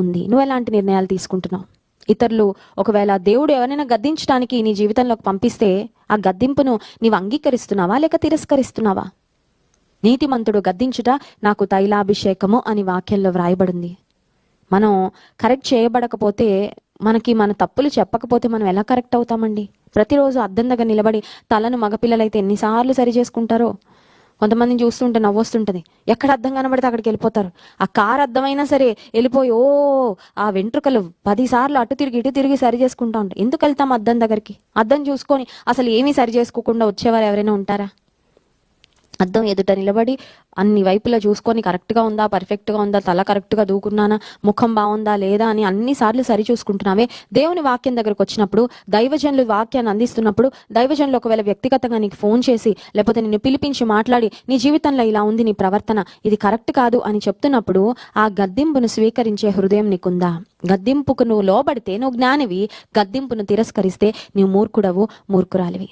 ఉంది. నువ్వు ఎలాంటి నిర్ణయాలు తీసుకుంటున్నావు? ఇతరులు ఒకవేళ దేవుడు ఎవరైనా గద్దించడానికి నీ జీవితంలోకి పంపిస్తే ఆ గద్దింపును నీవు అంగీకరిస్తున్నావా లేక తిరస్కరిస్తున్నావా? నీతిమంతుడు గద్దించుట నాకు తైలాభిషేకము అని వాక్యంలో వ్రాయబడింది. మనం కరెక్ట్ చేయబడకపోతే, మనకి మన తప్పులు చెప్పకపోతే మనం ఎలా కరెక్ట్ అవుతామండి? ప్రతిరోజు అద్దం దగ్గర నిలబడి తలను మగపిల్లలైతే ఎన్నిసార్లు సరి చేసుకుంటారో. కొంతమందిని చూస్తుంటే నవ్వొస్తుంటది. ఎక్కడ అద్దం కనబడితే అక్కడికి వెళ్ళిపోతారు. ఆ కారు అద్దమైనా సరే వెళ్ళిపోయి ఆ వెంట్రుకలు 10 సార్లు అటు తిరిగి ఇటు తిరిగి సరి చేసుకుంటా ఉంటాయి. ఎందుకు వెళ్తాం అద్దం దగ్గరికి? అద్దం చూసుకొని అసలు ఏమీ సరి చేసుకోకుండా వచ్చేవారు ఎవరైనా ఉంటారా? అద్దం ఎదుట నిలబడి అన్ని వైపులా చూసుకొని కరెక్ట్గా ఉందా, పర్ఫెక్ట్గా ఉందా, తల కరెక్ట్గా దూకున్నానా, ముఖం బాగుందా లేదా అని అన్నిసార్లు సరి చూసుకుంటున్నావే. దేవుని వాక్యం దగ్గరకు వచ్చినప్పుడు, దైవజనులు వాక్యాన్ని అందిస్తున్నప్పుడు, దైవజనులు ఒకవేళ వ్యక్తిగతంగా నీకు ఫోన్ చేసి లేకపోతే నిన్ను పిలిపించి మాట్లాడి నీ జీవితంలో ఇలా ఉంది, నీ ప్రవర్తన ఇది కరెక్ట్ కాదు అని చెప్తున్నప్పుడు ఆ గద్దింపును స్వీకరించే హృదయం నీకుందా? గద్దింపుకు నువ్వు లోబడితే నువ్వు జ్ఞానివి, గద్దింపును తిరస్కరిస్తే నీవు మూర్ఖుడవు, మూర్ఖురాలివి.